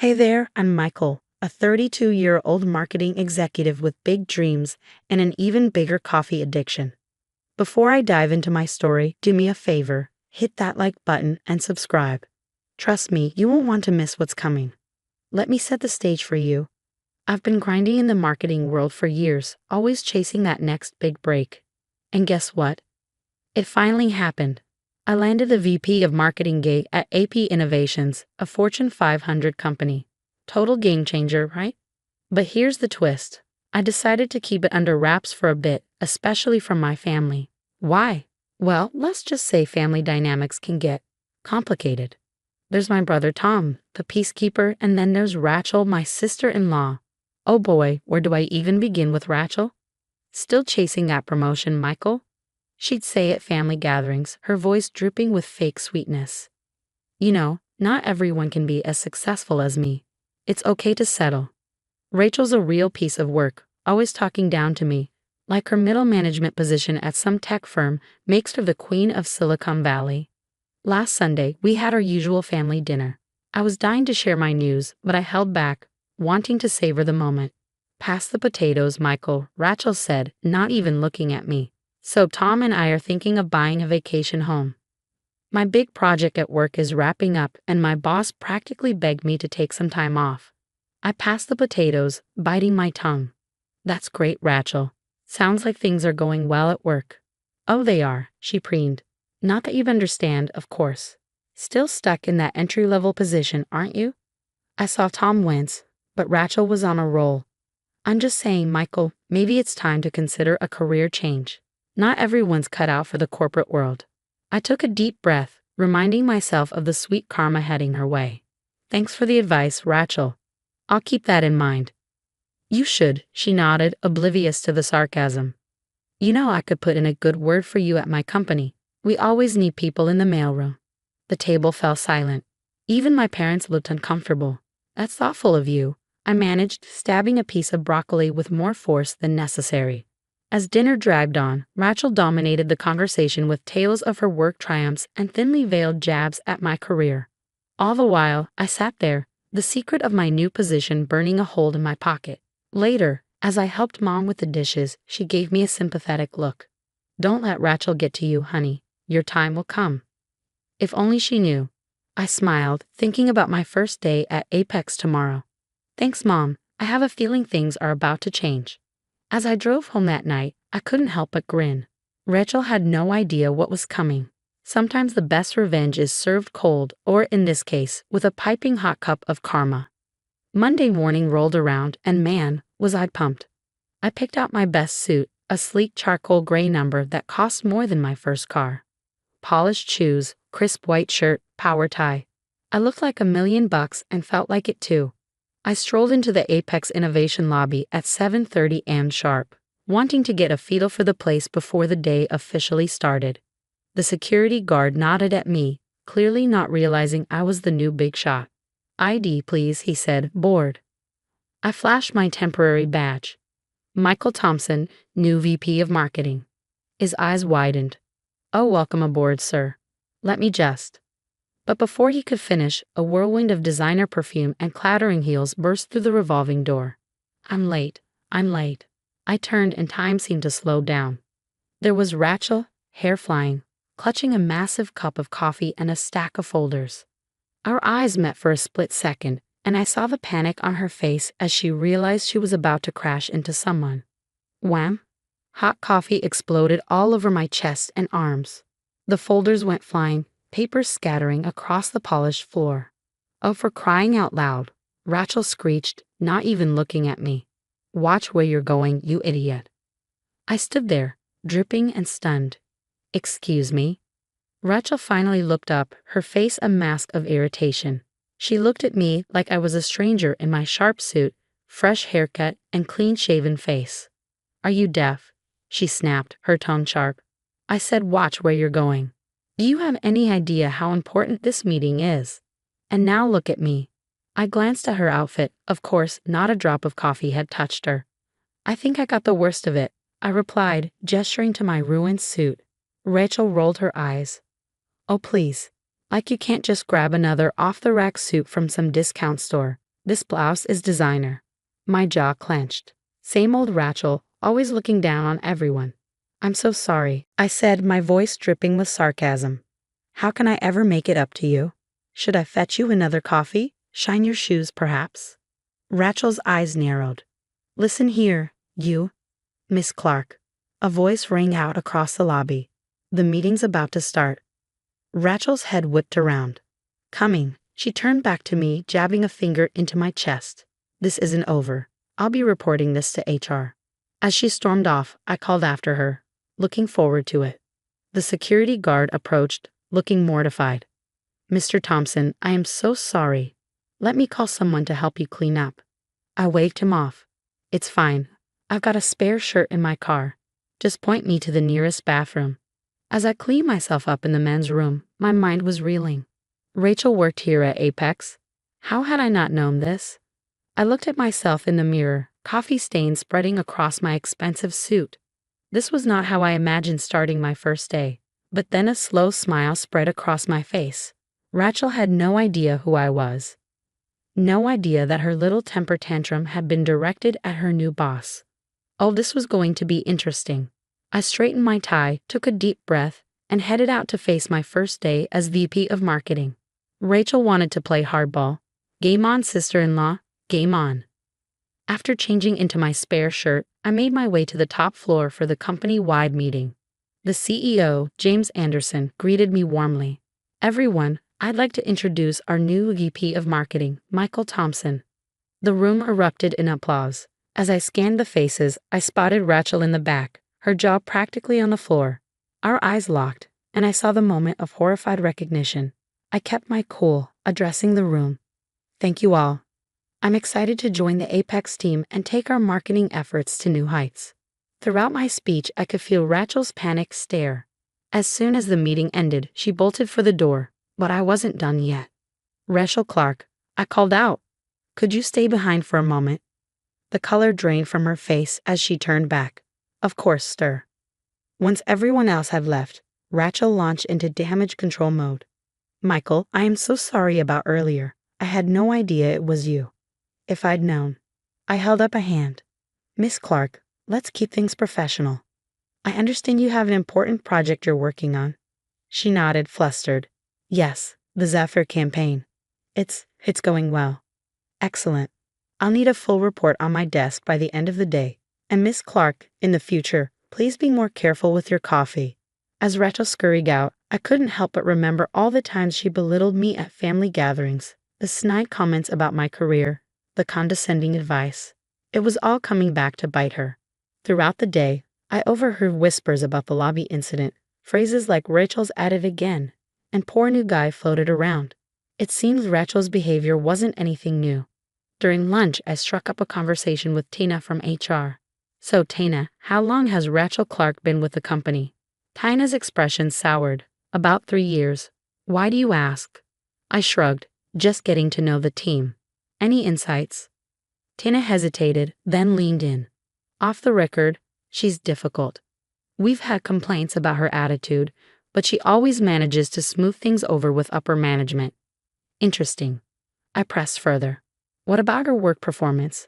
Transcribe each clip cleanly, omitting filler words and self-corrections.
Hey there, I'm Michael, a 32-year-old marketing executive with big dreams and an even bigger coffee addiction. Before I dive into my story, do me a favor, hit that like button and subscribe. Trust me, you won't want to miss what's coming. Let me set the stage for you. I've been grinding in the marketing world for years, always chasing that next big break. And guess what? It finally happened. I landed a VP of Marketing gig at AP Innovations, a Fortune 500 company. Total game changer, right? But here's the twist. I decided to keep it under wraps for a bit, especially from my family. Why? Well, let's just say family dynamics can get complicated. There's my brother Tom, the peacekeeper, and then there's Rachel, my sister-in-law. Oh boy, where do I even begin with Rachel? Still chasing that promotion, Michael? She'd say at family gatherings, her voice dripping with fake sweetness. You know, not everyone can be as successful as me. It's okay to settle. Rachel's a real piece of work, always talking down to me, like her middle management position at some tech firm makes her the queen of Silicon Valley. Last Sunday, we had our usual family dinner. I was dying to share my news, but I held back, wanting to savor the moment. Pass the potatoes, Michael, Rachel said, not even looking at me. So Tom and I are thinking of buying a vacation home. My big project at work is wrapping up and my boss practically begged me to take some time off. I passed the potatoes, biting my tongue. That's great, Rachel. Sounds like things are going well at work. Oh, they are, she preened. Not that you'd understand, of course. Still stuck in that entry-level position, aren't you? I saw Tom wince, but Rachel was on a roll. I'm just saying, Michael, maybe it's time to consider a career change. Not everyone's cut out for the corporate world. I took a deep breath, reminding myself of the sweet karma heading her way. Thanks for the advice, Rachel. I'll keep that in mind. You should, she nodded, oblivious to the sarcasm. You know I could put in a good word for you at my company. We always need people in the mailroom. The table fell silent. Even my parents looked uncomfortable. That's thoughtful of you, I managed, stabbing a piece of broccoli with more force than necessary. As dinner dragged on, Rachel dominated the conversation with tales of her work triumphs and thinly veiled jabs at my career. All the while, I sat there, the secret of my new position burning a hole in my pocket. Later, as I helped Mom with the dishes, she gave me a sympathetic look. Don't let Rachel get to you, honey. Your time will come. If only she knew. I smiled, thinking about my first day at Apex tomorrow. Thanks, Mom. I have a feeling things are about to change. As I drove home that night, I couldn't help but grin. Rachel had no idea what was coming. Sometimes the best revenge is served cold, or in this case, with a piping hot cup of karma. Monday morning rolled around, and man, was I pumped. I picked out my best suit, a sleek charcoal gray number that cost more than my first car. Polished shoes, crisp white shirt, power tie. I looked like $1,000,000 and felt like it too. I strolled into the Apex Innovation lobby at 7:30 a.m. sharp, wanting to get a feel for the place before the day officially started. The security guard nodded at me, clearly not realizing I was the new big shot. ID, please, he said, bored. I flashed my temporary badge. Michael Thompson, new VP of Marketing. His eyes widened. Oh, welcome aboard, sir. Let me just. But before he could finish, a whirlwind of designer perfume and clattering heels burst through the revolving door. I'm late. I turned and time seemed to slow down. There was Rachel, hair flying, clutching a massive cup of coffee and a stack of folders. Our eyes met for a split second, and I saw the panic on her face as she realized she was about to crash into someone. Wham! Hot coffee exploded all over my chest and arms. The folders went flying, papers scattering across the polished floor. Oh, for crying out loud, Rachel screeched, not even looking at me. Watch where you're going, you idiot. I stood there, dripping and stunned. Excuse me? Rachel finally looked up, her face a mask of irritation. She looked at me like I was a stranger in my sharp suit, fresh haircut, and clean-shaven face. Are you deaf? She snapped, her tone sharp. I said watch where you're going. Do you have any idea how important this meeting is? And now look at me. I glanced at her outfit. Of course, not a drop of coffee had touched her. I think I got the worst of it, I replied, gesturing to my ruined suit. Rachel rolled her eyes. Oh, please. Like you can't just grab another off-the-rack suit from some discount store. This blouse is designer. My jaw clenched. Same old Rachel, always looking down on everyone. I'm so sorry, I said, my voice dripping with sarcasm. How can I ever make it up to you? Should I fetch you another coffee? Shine your shoes, perhaps? Rachel's eyes narrowed. Listen here, you. Miss Clark. A voice rang out across the lobby. The meeting's about to start. Rachel's head whipped around. Coming, she turned back to me, jabbing a finger into my chest. This isn't over. I'll be reporting this to HR. As she stormed off, I called after her, looking forward to it. The security guard approached, looking mortified. Mr. Thompson, I am so sorry. Let me call someone to help you clean up. I waved him off. It's fine. I've got a spare shirt in my car. Just point me to the nearest bathroom. As I cleaned myself up in the men's room, my mind was reeling. Rachel worked here at Apex. How had I not known this? I looked at myself in the mirror, coffee stains spreading across my expensive suit. This was not how I imagined starting my first day. But then a slow smile spread across my face. Rachel had no idea who I was. No idea that her little temper tantrum had been directed at her new boss. Oh, this was going to be interesting. I straightened my tie, took a deep breath, and headed out to face my first day as VP of Marketing. Rachel wanted to play hardball. Game on, sister-in-law, game on. After changing into my spare shirt, I made my way to the top floor for the company-wide meeting. The CEO, James Anderson, greeted me warmly. Everyone, I'd like to introduce our new VP of Marketing, Michael Thompson. The room erupted in applause. As I scanned the faces, I spotted Rachel in the back, her jaw practically on the floor. Our eyes locked, and I saw the moment of horrified recognition. I kept my cool, addressing the room. Thank you all. I'm excited to join the Apex team and take our marketing efforts to new heights. Throughout my speech, I could feel Rachel's panic stare. As soon as the meeting ended, she bolted for the door, but I wasn't done yet. Rachel Clark, I called out. Could you stay behind for a moment? The color drained from her face as she turned back. Of course, sir. Once everyone else had left, Rachel launched into damage control mode. Michael, I am so sorry about earlier. I had no idea it was you. If I'd known. I held up a hand. Miss Clark, let's keep things professional. I understand you have an important project you're working on. She nodded, flustered. Yes, the Zephyr campaign. It's going well. Excellent. I'll need a full report on my desk by the end of the day. And Miss Clark, in the future, please be more careful with your coffee. As Rachel scurried out, I couldn't help but remember all the times she belittled me at family gatherings, the snide comments about my career, the condescending advice. It was all coming back to bite her. Throughout the day, I overheard whispers about the lobby incident, phrases like Rachel's at it again, and poor new guy floated around. It seems Rachel's behavior wasn't anything new. During lunch, I struck up a conversation with Tina from HR. So Tina, how long has Rachel Clark been with the company? Tina's expression soured. About 3 years. Why do you ask? I shrugged, just getting to know the team. Any insights? Tina hesitated, then leaned in. Off the record, she's difficult. We've had complaints about her attitude, but she always manages to smooth things over with upper management. Interesting. I pressed further. What about her work performance?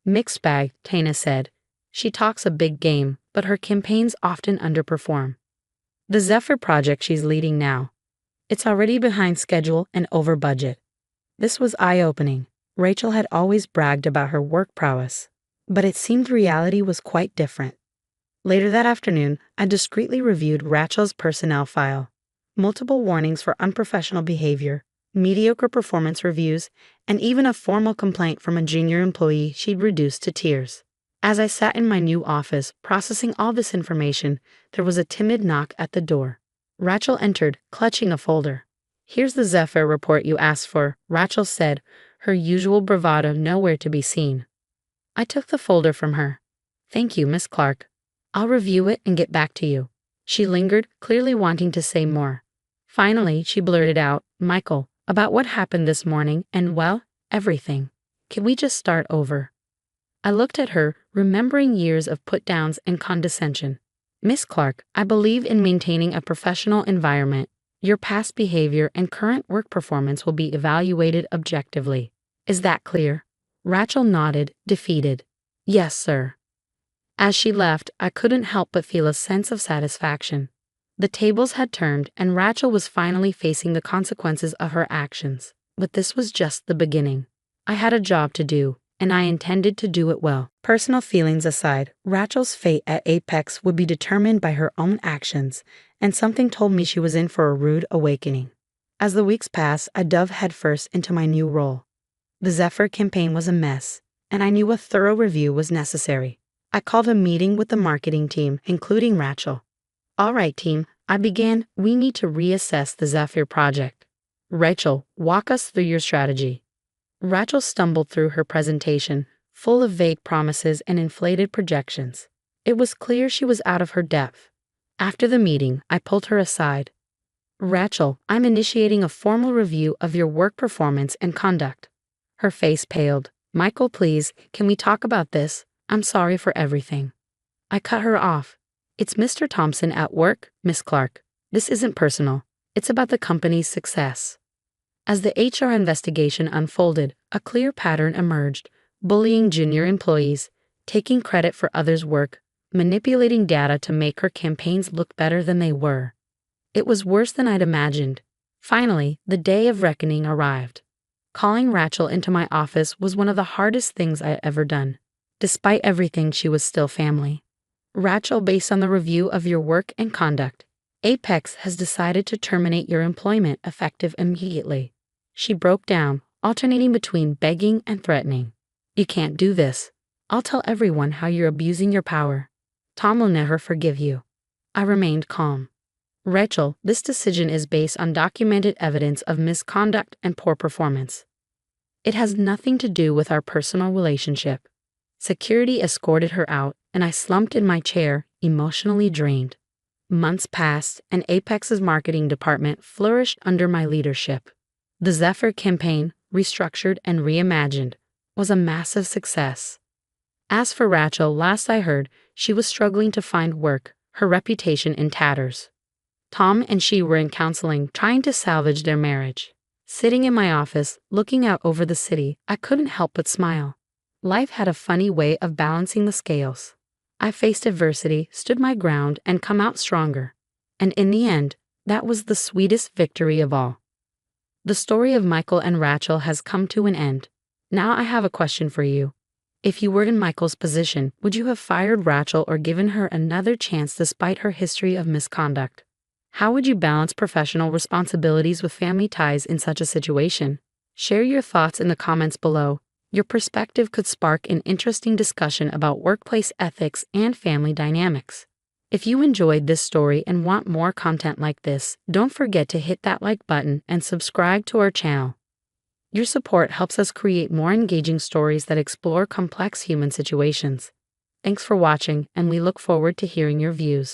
Mixed bag, Tina said. She talks a big game, but her campaigns often underperform. The Zephyr project she's leading now. It's already behind schedule and over budget. This was eye-opening. Rachel had always bragged about her work prowess, but it seemed reality was quite different. Later that afternoon, I discreetly reviewed Rachel's personnel file. Multiple warnings for unprofessional behavior, mediocre performance reviews, and even a formal complaint from a junior employee she'd reduced to tears. As I sat in my new office, processing all this information, there was a timid knock at the door. Rachel entered, clutching a folder. Here's the Zephyr report you asked for, Rachel said, her usual bravado nowhere to be seen. I took the folder from her. Thank you, Miss Clark. I'll review it and get back to you. She lingered, clearly wanting to say more. Finally, she blurted out, Michael, about what happened this morning and, well, everything. Can we just start over? I looked at her, remembering years of put-downs and condescension. Miss Clark, I believe in maintaining a professional environment. Your past behavior and current work performance will be evaluated objectively. Is that clear? Rachel nodded, defeated. Yes, sir. As she left, I couldn't help but feel a sense of satisfaction. The tables had turned, and Rachel was finally facing the consequences of her actions. But this was just the beginning. I had a job to do, and I intended to do it well. Personal feelings aside, Rachel's fate at Apex would be determined by her own actions, and something told me she was in for a rude awakening. As the weeks passed, I dove headfirst into my new role. The Zephyr campaign was a mess, and I knew a thorough review was necessary. I called a meeting with the marketing team, including Rachel. All right, team, I began. We need to reassess the Zephyr project. Rachel, walk us through your strategy. Rachel stumbled through her presentation, full of vague promises and inflated projections. It was clear she was out of her depth. After the meeting, I pulled her aside. Rachel, I'm initiating a formal review of your work performance and conduct. Her face paled. Michael, please, can we talk about this? I'm sorry for everything. I cut her off. It's Mr. Thompson at work, Miss Clark. This isn't personal. It's about the company's success. As the HR investigation unfolded, a clear pattern emerged: bullying junior employees, taking credit for others' work, manipulating data to make her campaigns look better than they were. It was worse than I'd imagined. Finally, the day of reckoning arrived. Calling Rachel into my office was one of the hardest things I had ever done. Despite everything, she was still family. Rachel, based on the review of your work and conduct, Apex has decided to terminate your employment effective immediately. She broke down, alternating between begging and threatening. You can't do this. I'll tell everyone how you're abusing your power. Tom will never forgive you. I remained calm. Rachel, this decision is based on documented evidence of misconduct and poor performance. It has nothing to do with our personal relationship. Security escorted her out, and I slumped in my chair, emotionally drained. Months passed, and Apex's marketing department flourished under my leadership. The Zephyr campaign, restructured and reimagined, was a massive success. As for Rachel, last I heard, she was struggling to find work, her reputation in tatters. Tom and she were in counseling, trying to salvage their marriage. Sitting in my office, looking out over the city, I couldn't help but smile. Life had a funny way of balancing the scales. I faced adversity, stood my ground, and come out stronger. And in the end, that was the sweetest victory of all. The story of Michael and Rachel has come to an end. Now I have a question for you. If you were in Michael's position, would you have fired Rachel or given her another chance despite her history of misconduct? How would you balance professional responsibilities with family ties in such a situation? Share your thoughts in the comments below. Your perspective could spark an interesting discussion about workplace ethics and family dynamics. If you enjoyed this story and want more content like this, don't forget to hit that like button and subscribe to our channel. Your support helps us create more engaging stories that explore complex human situations. Thanks for watching, and we look forward to hearing your views.